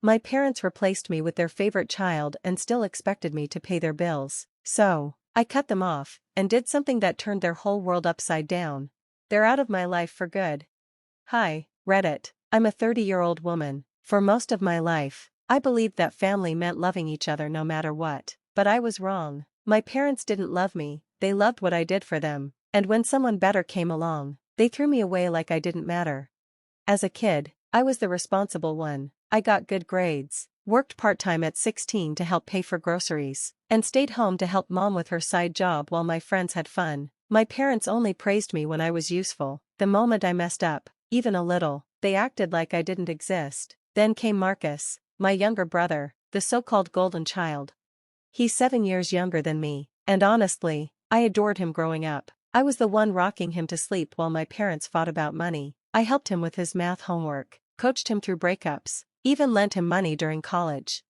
My parents replaced me with their favorite child and still expected me to pay their bills. So, I cut them off, and did something that turned their whole world upside down. They're out of my life for good. Hi, Reddit. I'm a 30-year-old woman. For most of my life, I believed that family meant loving each other no matter what. But I was wrong. My parents didn't love me, they loved what I did for them. And when someone better came along, they threw me away like I didn't matter. As a kid, I was the responsible one. I got good grades, worked part-time at 16 to help pay for groceries, and stayed home to help mom with her side job while my friends had fun. My parents only praised me when I was useful. The moment I messed up, even a little, they acted like I didn't exist. Then came Marcus, my younger brother, the so-called golden child. He's 7 years younger than me, and honestly, I adored him growing up. I was the one rocking him to sleep while my parents fought about money. I helped him with his math homework, coached him through breakups, even lent him money during college.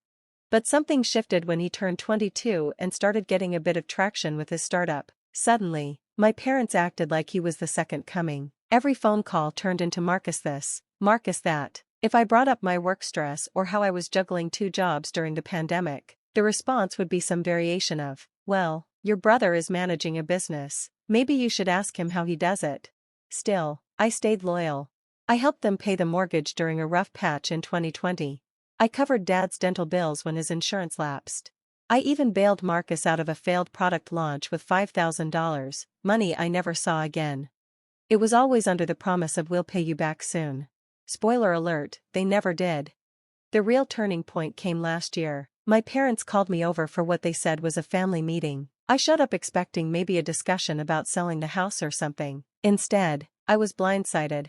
But something shifted when he turned 22 and started getting a bit of traction with his startup. Suddenly, my parents acted like he was the second coming. Every phone call turned into Marcus this, Marcus that. If I brought up my work stress or how I was juggling 2 jobs during the pandemic, the response would be some variation of, well, your brother is managing a business, maybe you should ask him how he does it. Still, I stayed loyal. I helped them pay the mortgage during a rough patch in 2020. I covered Dad's dental bills when his insurance lapsed. I even bailed Marcus out of a failed product launch with $5,000, money I never saw again. It was always under the promise of we'll pay you back soon. Spoiler alert, they never did. The real turning point came last year. My parents called me over for what they said was a family meeting. I showed up expecting maybe a discussion about selling the house or something. Instead, I was blindsided.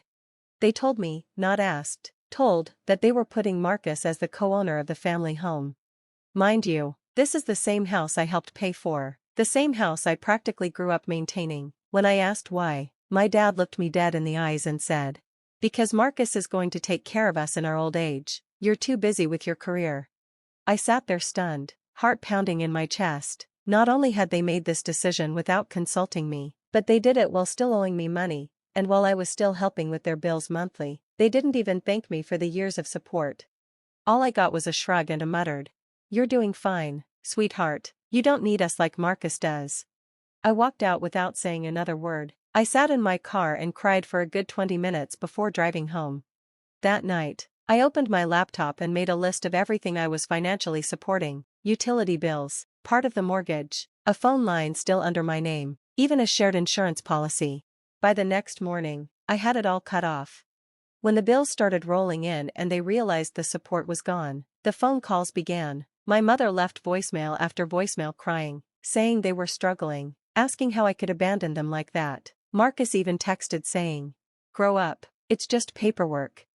They told me, not asked, told, that they were putting Marcus as the co-owner of the family home. Mind you, this is the same house I helped pay for, the same house I practically grew up maintaining. When I asked why, my dad looked me dead in the eyes and said, "Because Marcus is going to take care of us in our old age. You're too busy with your career." I sat there stunned, heart pounding in my chest. Not only had they made this decision without consulting me, but they did it while still owing me money, and while I was still helping with their bills monthly. They didn't even thank me for the years of support. All I got was a shrug and a muttered, "You're doing fine, sweetheart. You don't need us like Marcus does." I walked out without saying another word. I sat in my car and cried for a good 20 minutes before driving home. That night, I opened my laptop and made a list of everything I was financially supporting: utility bills, part of the mortgage, a phone line still under my name, even a shared insurance policy. By the next morning, I had it all cut off. When the bills started rolling in and they realized the support was gone, the phone calls began. My mother left voicemail after voicemail crying, saying they were struggling, asking how I could abandon them like that. Marcus even texted saying, "Grow up, it's just paperwork."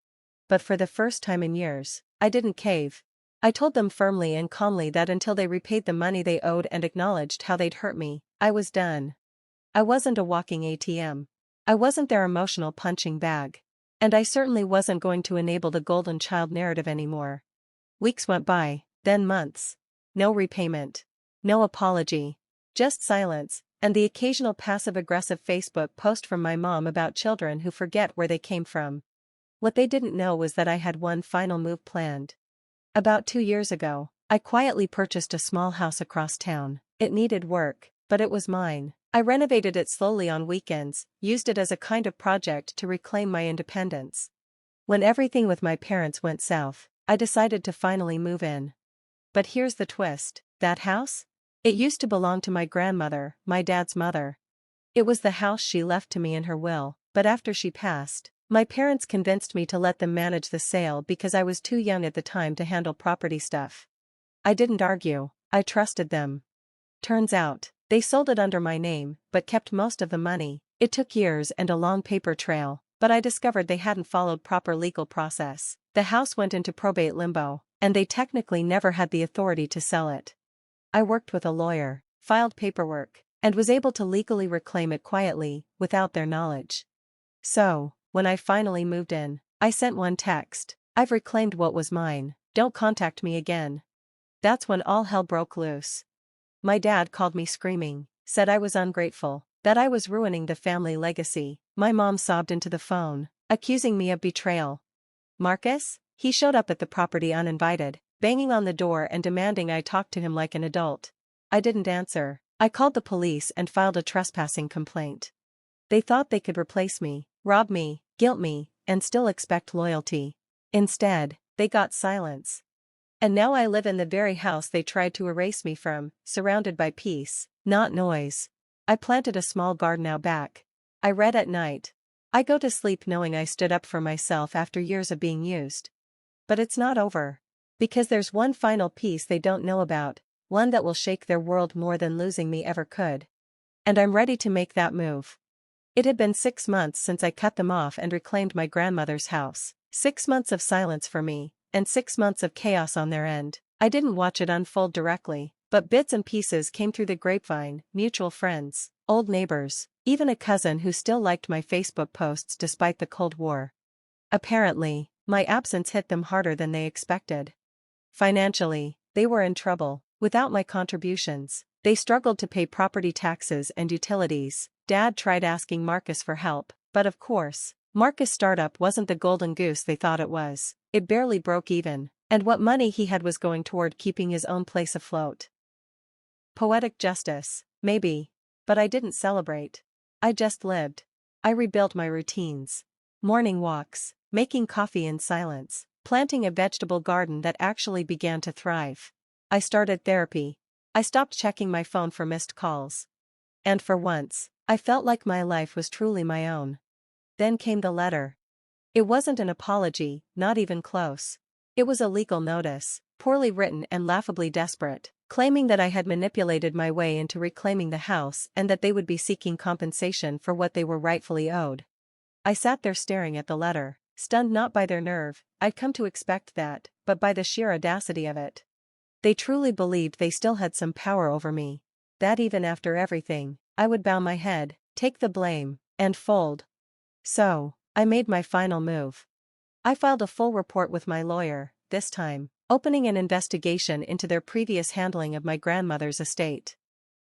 But for the first time in years, I didn't cave. I told them firmly and calmly that until they repaid the money they owed and acknowledged how they'd hurt me, I was done. I wasn't a walking ATM. I wasn't their emotional punching bag. And I certainly wasn't going to enable the golden child narrative anymore. Weeks went by, then months. No repayment. No apology. Just silence, and the occasional passive-aggressive Facebook post from my mom about children who forget where they came from. What they didn't know was that I had one final move planned. About 2 years ago, I quietly purchased a small house across town. It needed work, but it was mine. I renovated it slowly on weekends, used it as a kind of project to reclaim my independence. When everything with my parents went south, I decided to finally move in. But here's the twist: that house? It used to belong to my grandmother, my dad's mother. It was the house she left to me in her will, but after she passed, my parents convinced me to let them manage the sale because I was too young at the time to handle property stuff. I didn't argue, I trusted them. Turns out, they sold it under my name, but kept most of the money. It took years and a long paper trail, but I discovered they hadn't followed proper legal process. The house went into probate limbo, and they technically never had the authority to sell it. I worked with a lawyer, filed paperwork, and was able to legally reclaim it quietly, without their knowledge. So, when I finally moved in, I sent one text: "I've reclaimed what was mine, don't contact me again." That's when all hell broke loose. My dad called me screaming, said I was ungrateful, that I was ruining the family legacy. My mom sobbed into the phone, accusing me of betrayal. "Marcus? He showed up at the property uninvited, banging on the door and demanding I talk to him like an adult. I didn't answer. I called the police and filed a trespassing complaint. They thought they could replace me, rob me, guilt me, and still expect loyalty. Instead, they got silence. And now I live in the very house they tried to erase me from, surrounded by peace, not noise. I planted a small garden out back. I read at night. I go to sleep knowing I stood up for myself after years of being used. But it's not over. Because there's one final piece they don't know about, one that will shake their world more than losing me ever could. And I'm ready to make that move. It had been 6 months since I cut them off and reclaimed my grandmother's house. 6 months of silence for me, and 6 months of chaos on their end. I didn't watch it unfold directly, but bits and pieces came through the grapevine, mutual friends, old neighbors, even a cousin who still liked my Facebook posts despite the Cold War. Apparently, my absence hit them harder than they expected. Financially, they were in trouble. Without my contributions, they struggled to pay property taxes and utilities. Dad tried asking Marcus for help, but of course, Marcus' startup wasn't the golden goose they thought it was. It barely broke even, and what money he had was going toward keeping his own place afloat. Poetic justice, maybe, but I didn't celebrate. I just lived. I rebuilt my routines. Morning walks, making coffee in silence, planting a vegetable garden that actually began to thrive. I started therapy. I stopped checking my phone for missed calls. And for once, I felt like my life was truly my own. Then came the letter. It wasn't an apology, not even close. It was a legal notice, poorly written and laughably desperate, claiming that I had manipulated my way into reclaiming the house and that they would be seeking compensation for what they were rightfully owed. I sat there staring at the letter, stunned not by their nerve, I'd come to expect that, but by the sheer audacity of it. They truly believed they still had some power over me, that even after everything, I would bow my head, take the blame, and fold. So, I made my final move. I filed a full report with my lawyer, this time, opening an investigation into their previous handling of my grandmother's estate.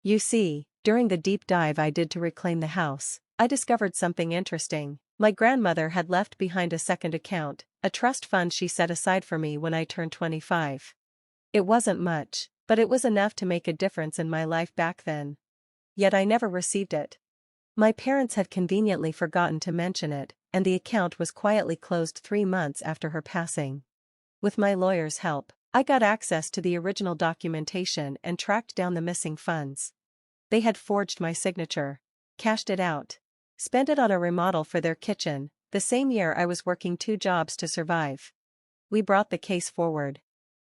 You see, during the deep dive I did to reclaim the house, I discovered something interesting. My grandmother had left behind a second account, a trust fund she set aside for me when I turned 25. It wasn't much, but it was enough to make a difference in my life back then. Yet I never received it. My parents had conveniently forgotten to mention it, and the account was quietly closed 3 months after her passing. With my lawyer's help, I got access to the original documentation and tracked down the missing funds. They had forged my signature, cashed it out, spent it on a remodel for their kitchen. The same year I was working 2 jobs to survive. We brought the case forward.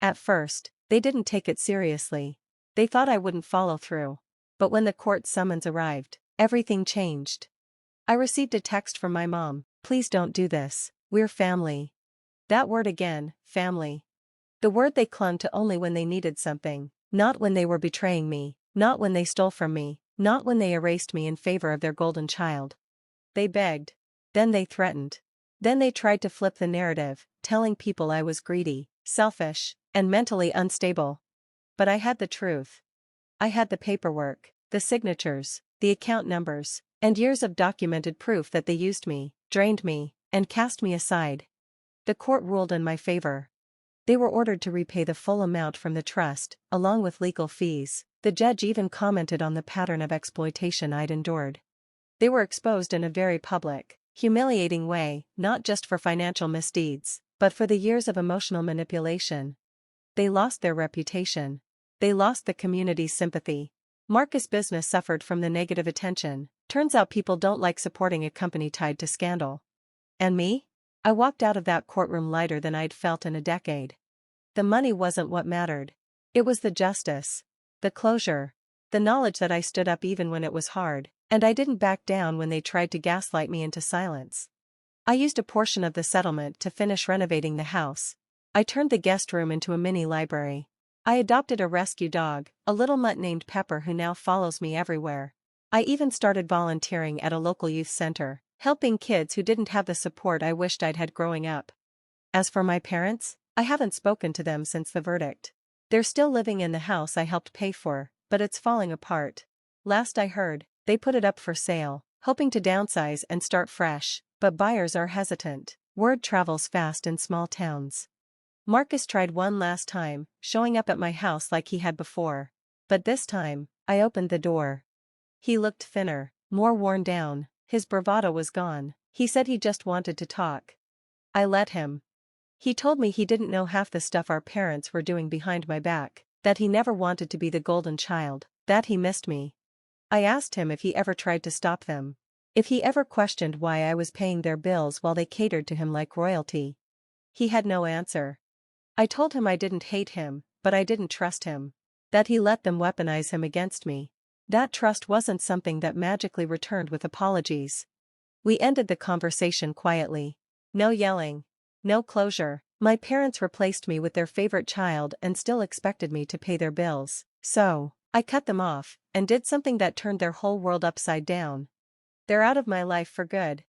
At first, they didn't take it seriously. They thought I wouldn't follow through. But when the court summons arrived, everything changed. I received a text from my mom, "Please don't do this, we're family." That word again, family. The word they clung to only when they needed something, not when they were betraying me, not when they stole from me, not when they erased me in favor of their golden child. They begged. Then they threatened. Then they tried to flip the narrative, telling people I was greedy, selfish, and mentally unstable. But I had the truth. I had the paperwork, the signatures, the account numbers, and years of documented proof that they used me, drained me, and cast me aside. The court ruled in my favor. They were ordered to repay the full amount from the trust, along with legal fees. The judge even commented on the pattern of exploitation I'd endured. They were exposed in a very public, humiliating way, not just for financial misdeeds, but for the years of emotional manipulation. They lost their reputation. They lost the community's sympathy. Marcus' business suffered from the negative attention. Turns out people don't like supporting a company tied to scandal. And me? I walked out of that courtroom lighter than I'd felt in a decade. The money wasn't what mattered. It was the justice, the closure, the knowledge that I stood up even when it was hard, and I didn't back down when they tried to gaslight me into silence. I used a portion of the settlement to finish renovating the house. I turned the guest room into a mini library. I adopted a rescue dog, a little mutt named Pepper who now follows me everywhere. I even started volunteering at a local youth center, helping kids who didn't have the support I wished I'd had growing up. As for my parents, I haven't spoken to them since the verdict. They're still living in the house I helped pay for, but it's falling apart. Last I heard, they put it up for sale, hoping to downsize and start fresh, but buyers are hesitant. Word travels fast in small towns. Marcus tried one last time, showing up at my house like he had before. But this time, I opened the door. He looked thinner, more worn down, his bravado was gone. He said he just wanted to talk. I let him. He told me he didn't know half the stuff our parents were doing behind my back, that he never wanted to be the golden child, that he missed me. I asked him if he ever tried to stop them. If he ever questioned why I was paying their bills while they catered to him like royalty. He had no answer. I told him I didn't hate him, but I didn't trust him. That he let them weaponize him against me. That trust wasn't something that magically returned with apologies. We ended the conversation quietly. No yelling. No closure. My parents replaced me with their favorite child and still expected me to pay their bills. So, I cut them off, and did something that turned their whole world upside down. They're out of my life for good.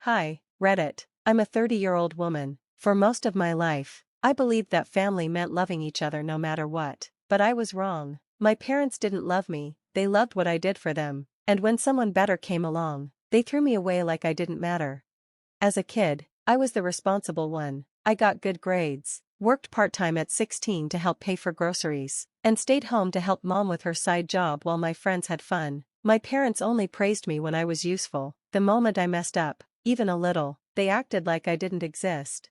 Hi, Reddit. I'm a 30-year-old woman. For most of my life, I believed that family meant loving each other no matter what. But I was wrong. My parents didn't love me, they loved what I did for them. And when someone better came along, they threw me away like I didn't matter. As a kid, I was the responsible one. I got good grades, worked part-time at 16 to help pay for groceries, and stayed home to help mom with her side job while my friends had fun. My parents only praised me when I was useful. The moment I messed up, even a little, they acted like I didn't exist.